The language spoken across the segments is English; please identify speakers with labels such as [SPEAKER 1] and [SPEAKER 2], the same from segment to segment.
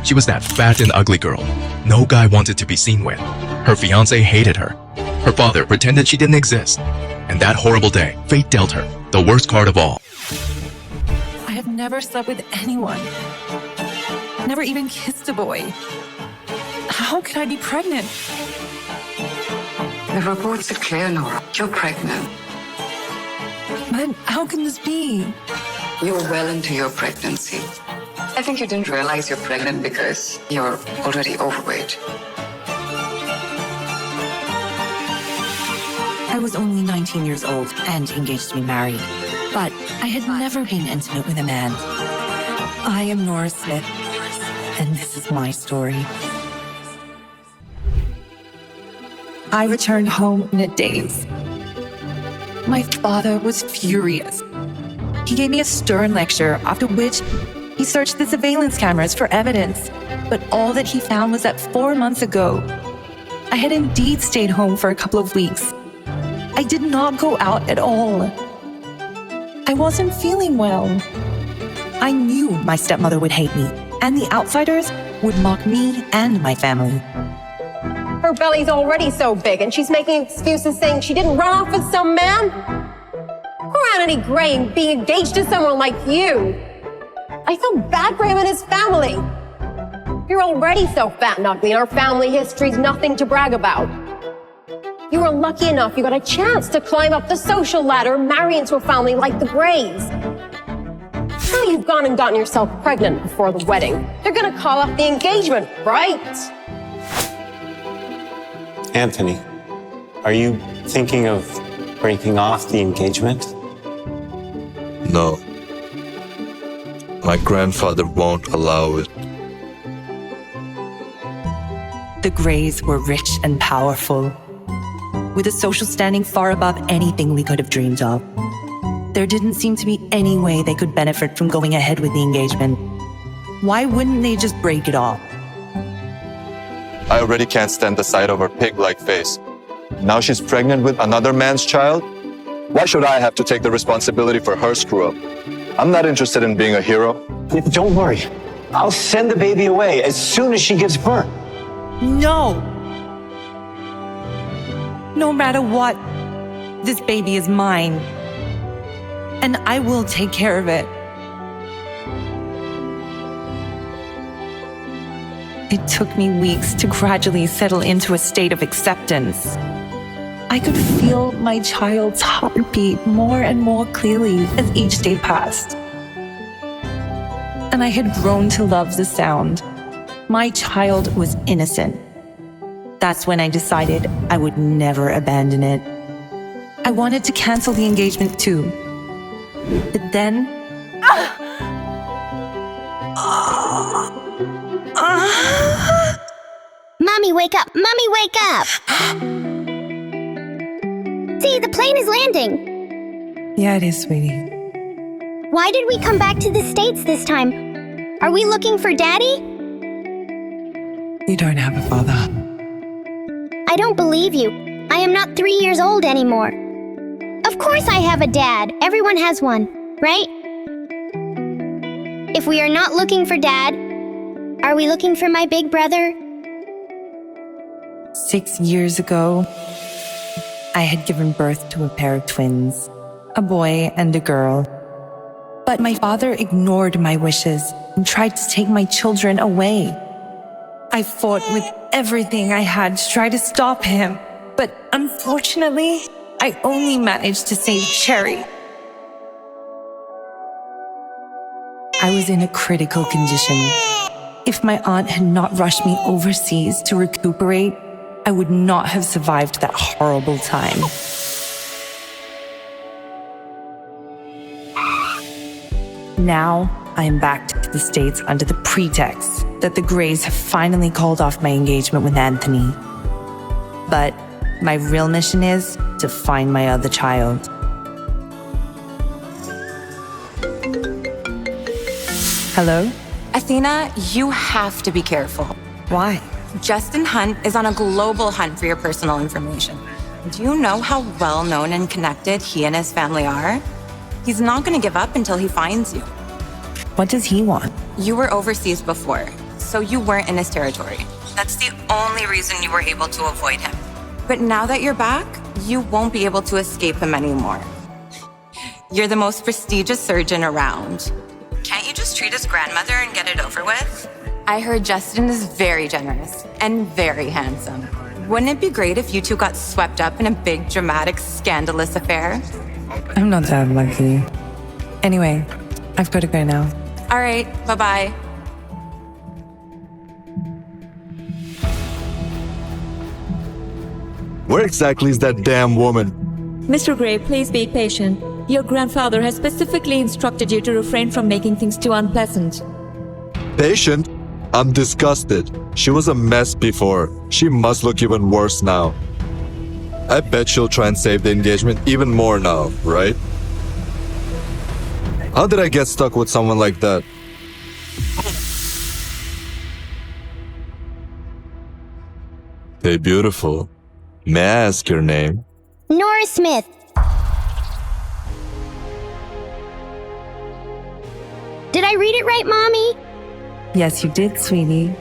[SPEAKER 1] She was that fat and ugly girl no guy wanted to be seen with. Her fiancé hated her. Her father pretended she didn't exist. And that horrible day, fate dealt her the worst card of all.
[SPEAKER 2] I have never slept with anyone. Never even kissed a boy. How could I be pregnant?
[SPEAKER 3] The reports are clear, Nora. You're pregnant.
[SPEAKER 2] But how can this be?
[SPEAKER 3] You're well into your pregnancy. I think you didn't realize you're pregnant because you're already overweight.
[SPEAKER 2] I was only 19 years old and engaged to be married, but I had never been intimate with a man. I am Nora Smith, and this is my story. I returned home in a daze. My father was furious. He gave me a stern lecture, after which he searched the surveillance cameras for evidence. But all that he found was that 4 months ago, I had indeed stayed home for a couple of weeks. I did not go out at all. I wasn't feeling well. I knew my stepmother would hate me, and the outsiders would mock me and my family.
[SPEAKER 4] Her belly's already so big, and she's making excuses saying she didn't run off with some man. Poor Anthony Gray being engaged to someone like you. I feel bad for him and his family. You're already so fat and ugly, and our family history's nothing to brag about. You were lucky enough you got a chance to climb up the social ladder and marry into a family like the Grays. Now you've gone and gotten yourself pregnant before the wedding. They're gonna call off the engagement, right?
[SPEAKER 5] Anthony, are you thinking of breaking off the engagement?
[SPEAKER 6] No. My grandfather won't allow it.
[SPEAKER 2] The Grays were rich and powerful, with a social standing far above anything we could have dreamed of. There didn't seem to be any way they could benefit from going ahead with the engagement. Why wouldn't they just break it off?
[SPEAKER 6] I already can't stand the sight of her pig-like face. Now she's pregnant with another man's child? Why should I have to take the responsibility for her screw-up? I'm not interested in being a hero.
[SPEAKER 5] Don't worry. I'll send the baby away as soon as she gives birth.
[SPEAKER 2] No! No matter what, this baby is mine. And I will take care of it. It took me weeks to gradually settle into a state of acceptance. I could feel my child's heartbeat more and more clearly as each day passed. And I had grown to love the sound. My child was innocent. That's when I decided I would never abandon it. I wanted to cancel the engagement too. But then...
[SPEAKER 7] Mommy, wake up! Mommy, wake up! See, the plane is landing.
[SPEAKER 2] Yeah, it is, sweetie.
[SPEAKER 7] Why did we come back to the States this time? Are we looking for Daddy?
[SPEAKER 2] You don't have a father.
[SPEAKER 7] I don't believe you. I am not 3 years old anymore. Of course I have a dad. Everyone has one, right? If we are not looking for Dad, are we looking for my big brother?
[SPEAKER 2] 6 years ago, I had given birth to a pair of twins, a boy and a girl. But my father ignored my wishes and tried to take my children away. I fought with everything I had to try to stop him, but unfortunately, I only managed to save Cherry. I was in a critical condition. If my aunt had not rushed me overseas to recuperate, I would not have survived that horrible time. Now, I am back to the States under the pretext that the Grays have finally called off my engagement with Anthony. But my real mission is to find my other child. Hello?
[SPEAKER 8] Athena, you have to be careful.
[SPEAKER 2] Why?
[SPEAKER 8] Justin Hunt is on a global hunt for your personal information. Do you know how well known and connected he and his family are? He's not going to give up until he finds you.
[SPEAKER 2] What does he want?
[SPEAKER 8] You were overseas before, so you weren't in his territory. That's the only reason you were able to avoid him. But now that you're back, you won't be able to escape him anymore. You're the most prestigious surgeon around. Can't you just treat his grandmother and get it over with? I heard Justin is very generous and very handsome. Wouldn't it be great if you two got swept up in a big, dramatic, scandalous affair?
[SPEAKER 2] I'm not that lucky. Anyway, I've got to go now.
[SPEAKER 8] All right, bye-bye.
[SPEAKER 6] Where exactly is that damn woman?
[SPEAKER 9] Mr. Gray, please be patient. Your grandfather has specifically instructed you to refrain from making things too unpleasant.
[SPEAKER 6] Patient? I'm disgusted. She was a mess before. She must look even worse now. I bet she'll try and save the engagement even more now, right? How did I get stuck with someone like that? Hey, beautiful. May I ask your name?
[SPEAKER 7] Nora Smith. Did I read it right, Mommy?
[SPEAKER 2] Yes, you did, sweetie.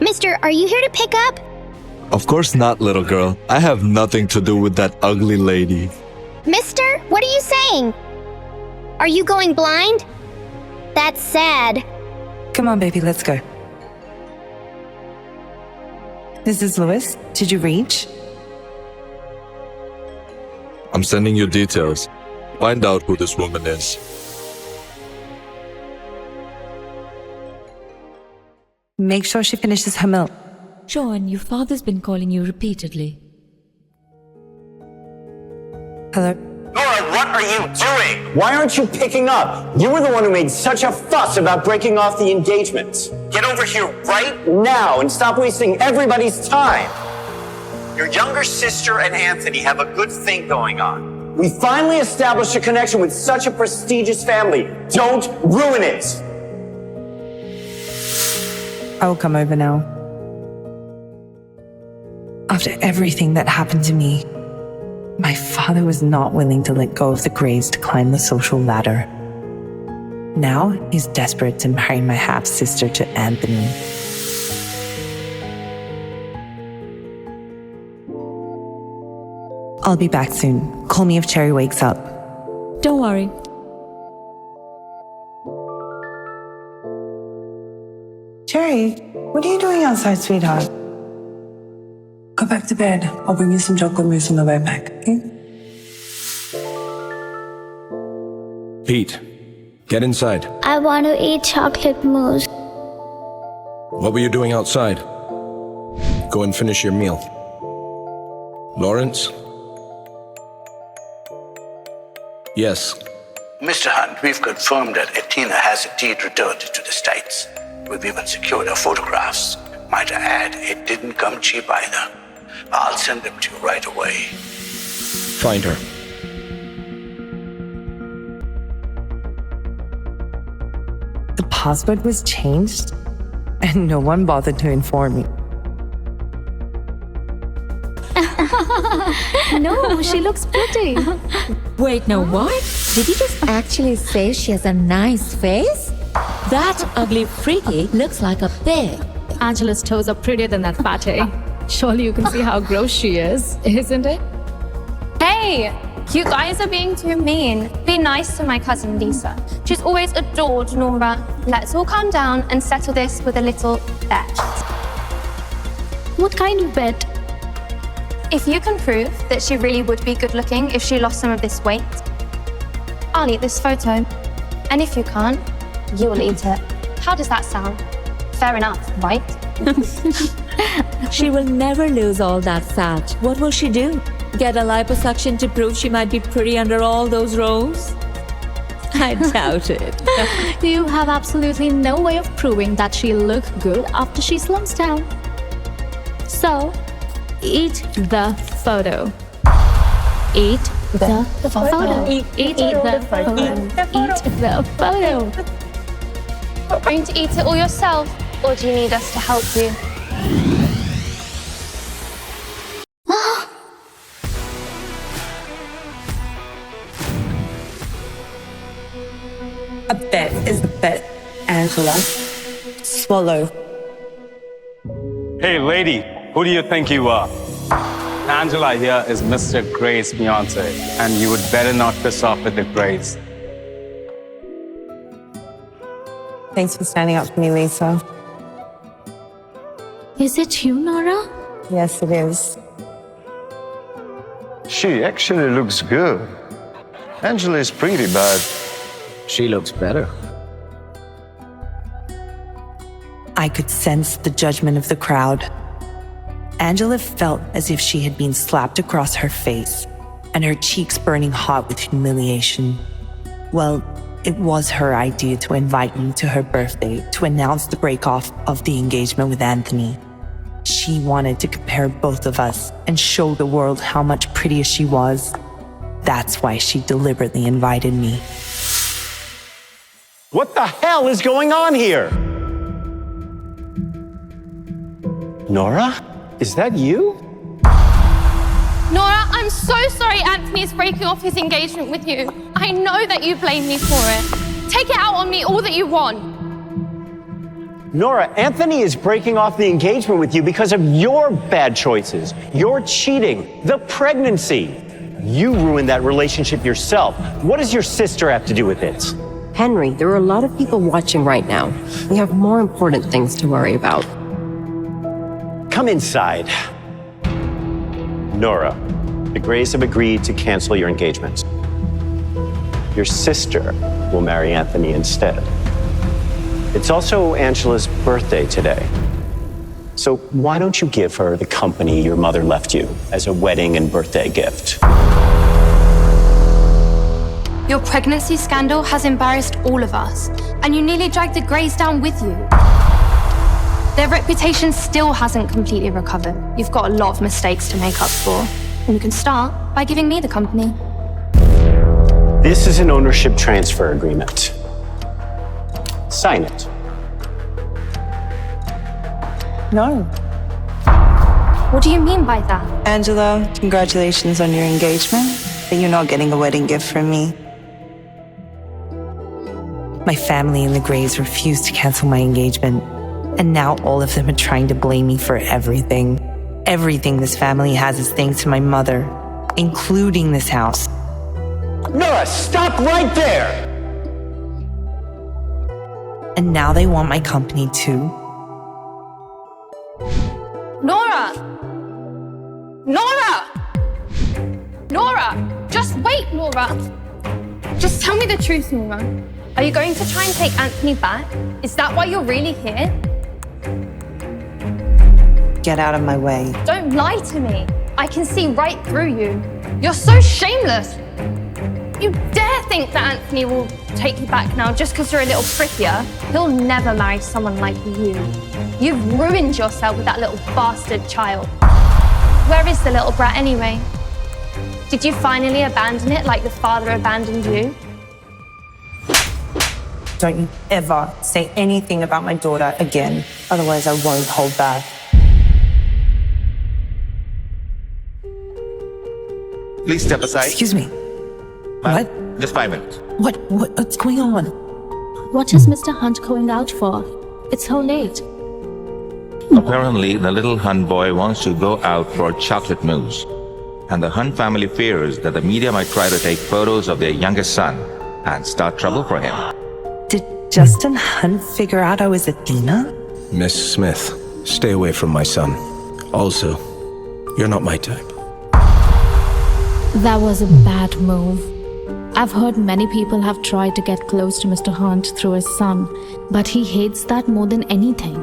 [SPEAKER 7] Mister, are you here to pick up?
[SPEAKER 6] Of course not, little girl. I have nothing to do with that ugly lady.
[SPEAKER 7] Mister, what are you saying? Are you going blind? That's sad.
[SPEAKER 2] Come on, baby, let's go. This is Lewis. Did you reach?
[SPEAKER 6] I'm sending you details. Find out who this woman is.
[SPEAKER 2] Make sure she finishes her milk.
[SPEAKER 9] John, your father's been calling you repeatedly.
[SPEAKER 2] Hello?
[SPEAKER 10] Nora, what are you doing? Why aren't you picking up? You were the one who made such a fuss about breaking off the engagement. Get over here right now and stop wasting everybody's time. Your younger sister and Anthony have a good thing going on. We finally established a connection with such a prestigious family. Don't ruin it.
[SPEAKER 2] I will come over now. After everything that happened to me, my father was not willing to let go of the Grays to climb the social ladder. Now he's desperate to marry my half-sister to Anthony. I'll be back soon. Call me if Cherry wakes up.
[SPEAKER 9] Don't worry.
[SPEAKER 2] Cherry, what are you doing outside, sweetheart? Go back to bed. I'll bring you some chocolate mousse on the way back, okay?
[SPEAKER 11] Pete, get inside.
[SPEAKER 7] I want to eat chocolate mousse.
[SPEAKER 11] What were you doing outside? Go and finish your meal. Lawrence? Yes.
[SPEAKER 12] Mr. Hunt, we've confirmed that Athena has indeed returned to the States. We've even secured her photographs. Might I add, it didn't come cheap either. I'll send them to you right away.
[SPEAKER 11] Find her.
[SPEAKER 2] The password was changed, and no one bothered to inform me.
[SPEAKER 13] No, she looks pretty.
[SPEAKER 9] Wait, no, what?
[SPEAKER 13] Did you just actually say she has a nice face?
[SPEAKER 9] That ugly freaky looks like a pig.
[SPEAKER 13] Angela's toes are prettier than that pate. Surely you can see how gross she is, isn't it?
[SPEAKER 14] Hey, you guys are being too mean. Be nice to my cousin Lisa. She's always adored Nora. Let's all calm down and settle this with a little bet.
[SPEAKER 13] What kind of bet?
[SPEAKER 14] If you can prove that she really would be good looking if she lost some of this weight, I'll eat this photo. And if you can't, you'll eat it. How does that sound? Fair enough, right?
[SPEAKER 9] She will never lose all that fat. What will she do? Get a liposuction to prove she might be pretty under all those rows? I doubt it.
[SPEAKER 13] You have absolutely no way of proving that she'll look good after she slumps down. So, eat the photo. Eat the photo. Eat the photo. Eat the photo.
[SPEAKER 14] Are you going to eat it all yourself, or do you need us to help you?
[SPEAKER 2] A bet is a bet, Angela. swallow.
[SPEAKER 5] Hey, lady, who do you think you are? Angela here is Mr. Gray's fiance, and you would better not piss off with the Grays.
[SPEAKER 2] Thanks for standing up for me, Lisa.
[SPEAKER 13] Is it you, Nora?
[SPEAKER 2] Yes, it is.
[SPEAKER 6] She actually looks good. Angela is pretty, but
[SPEAKER 11] she looks better.
[SPEAKER 2] I could sense the judgment of the crowd. Angela felt as if she had been slapped across her face and her cheeks burning hot with humiliation. Well, it was her idea to invite me to her birthday to announce the break-off of the engagement with Anthony. She wanted to compare both of us and show the world how much prettier she was. That's why she deliberately invited me.
[SPEAKER 10] What the hell is going on here? Nora? Is that you?
[SPEAKER 14] Nora, I'm so sorry Anthony is breaking off his engagement with you. I know that you blame me for it. Take it out on me all that you want.
[SPEAKER 10] Nora, Anthony is breaking off the engagement with you because of your bad choices. Your cheating, the pregnancy. You ruined that relationship yourself. What does your sister have to do with it?
[SPEAKER 4] Henry, there are a lot of people watching right now. We have more important things to worry about.
[SPEAKER 10] Come inside. Nora, the Grays have agreed to cancel your engagement. Your sister will marry Anthony instead. It's also Angela's birthday today. So why don't you give her the company your mother left you as a wedding and birthday gift?
[SPEAKER 14] Your pregnancy scandal has embarrassed all of us, and you nearly dragged the Grays down with you. Their reputation still hasn't completely recovered. You've got a lot of mistakes to make up for. And you can start by giving me the company.
[SPEAKER 10] This is an ownership transfer agreement. Sign it.
[SPEAKER 2] No.
[SPEAKER 14] What do you mean by that?
[SPEAKER 2] Angela, congratulations on your engagement, but you're not getting a wedding gift from me. My family and the Grays refused to cancel my engagement, and now all of them are trying to blame me for everything. Everything this family has is thanks to my mother, including this house.
[SPEAKER 10] Nora, stop right there!
[SPEAKER 2] And now they want my company too.
[SPEAKER 14] Nora! Nora! Nora! Just wait, Nora! Just tell me the truth, Nora. Are you going to try and take Anthony back? Is that why you're really here?
[SPEAKER 2] Get out of my way.
[SPEAKER 14] Don't lie to me. I can see right through you. You're so shameless. You dare think that Anthony will take you back now just because you're a little prettier? He'll never marry someone like you. You've ruined yourself with that little bastard child. Where is the little brat anyway? Did you finally abandon it like the father abandoned you?
[SPEAKER 2] Don't you ever say anything about my daughter again. Otherwise, I won't hold back.
[SPEAKER 15] Please step aside.
[SPEAKER 2] Excuse me. What?
[SPEAKER 15] Just 5 minutes.
[SPEAKER 2] What's going on?
[SPEAKER 13] What is Mr. Hunt going out for? It's so late.
[SPEAKER 15] Apparently, the little Hunt boy wants to go out for chocolate mousse. And the Hunt family fears that the media might try to take photos of their youngest son and start trouble for him.
[SPEAKER 2] Did Justin Hunt figure out I was Athena?
[SPEAKER 11] Miss Smith, stay away from my son. Also, you're not my type.
[SPEAKER 13] That was a bad move. I've heard many people have tried to get close to Mr. Hunt through his son, but he hates that more than anything.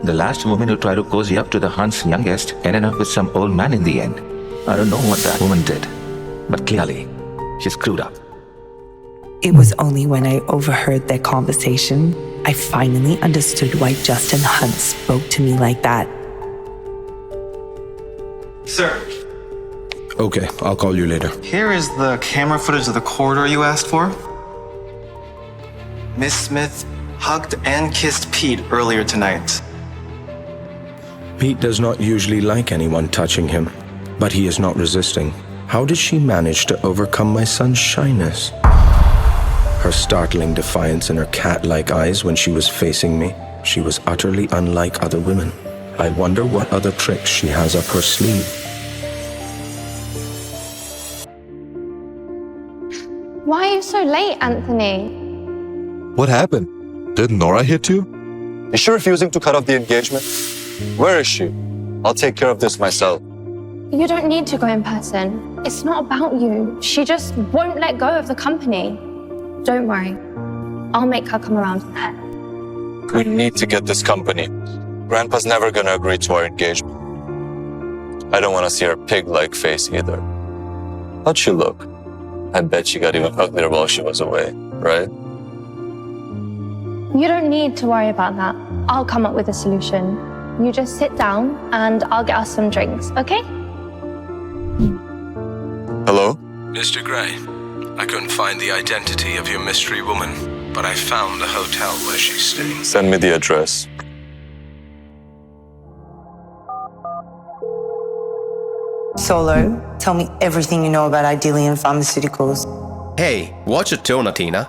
[SPEAKER 15] The last woman who tried to cozy up to the Hunt's youngest ended up with some old man in the end. I don't know what that woman did, but clearly, she screwed up.
[SPEAKER 2] It was only when I overheard their conversation, I finally understood why Justin Hunt spoke to me like that.
[SPEAKER 16] Sir.
[SPEAKER 11] Okay, I'll call you later.
[SPEAKER 16] Here is the camera footage of the corridor you asked for. Miss Smith hugged and kissed Pete earlier tonight.
[SPEAKER 11] Pete does not usually like anyone touching him, but he is not resisting. How did she manage to overcome my son's shyness? Her startling defiance in her cat-like eyes when she was facing me. She was utterly unlike other women. I wonder what other tricks she has up her sleeve.
[SPEAKER 14] Why are you so late, Anthony?
[SPEAKER 6] What happened? Did Nora hit you? Is she refusing to cut off the engagement? Where is she? I'll take care of this myself.
[SPEAKER 14] You don't need to go in person. It's not about you. She just won't let go of the company. Don't worry. I'll make her come around there.
[SPEAKER 6] We need to get this company. Grandpa's never gonna agree to our engagement. I don't want to see her pig-like face either. How'd she look? I bet she got even uglier while she was away, right?
[SPEAKER 14] You don't need to worry about that. I'll come up with a solution. You just sit down and I'll get us some drinks, okay?
[SPEAKER 6] Hello?
[SPEAKER 11] Mr. Gray, I couldn't find the identity of your mystery woman, but I found the hotel where she's staying.
[SPEAKER 6] Send me the address.
[SPEAKER 17] Solo, tell me everything you know about Idelian Pharmaceuticals.
[SPEAKER 18] Hey, watch your tone, Athena.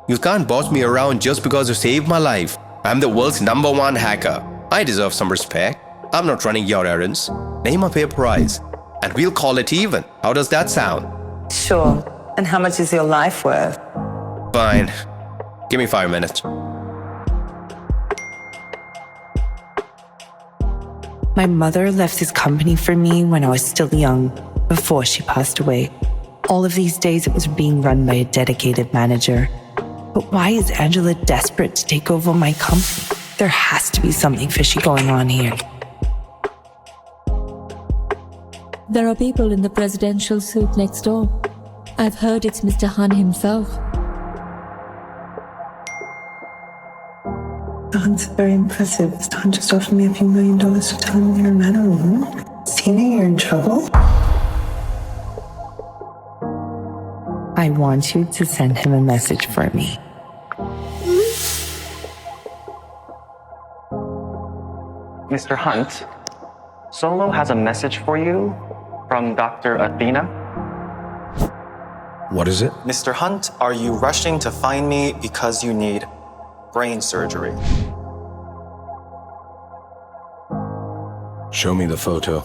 [SPEAKER 18] You can't boss me around just because you saved my life. I'm the world's #1 hacker. I deserve some respect. I'm not running your errands. Name a fair price, and we'll call it even. How does that sound?
[SPEAKER 17] Sure. And how much is your life worth?
[SPEAKER 18] Fine. Give me 5 minutes.
[SPEAKER 2] My mother left this company for me when I was still young, before she passed away. All of these days it was being run by a dedicated manager. But why is Angela desperate to take over my company? There has to be something fishy going on here.
[SPEAKER 9] There are people in the presidential suite next door. I've heard it's Mr. Han himself.
[SPEAKER 2] That's very impressive. Stan just offered me a few $1 million to tell him you're a man or a woman. Tina, you're in trouble. I want you to send him a message for me.
[SPEAKER 19] Mr. Hunt, Solo has a message for you from Dr. Athena.
[SPEAKER 11] What is it?
[SPEAKER 16] Mr. Hunt, are you rushing to find me because you need brain surgery?
[SPEAKER 11] Show me the photo.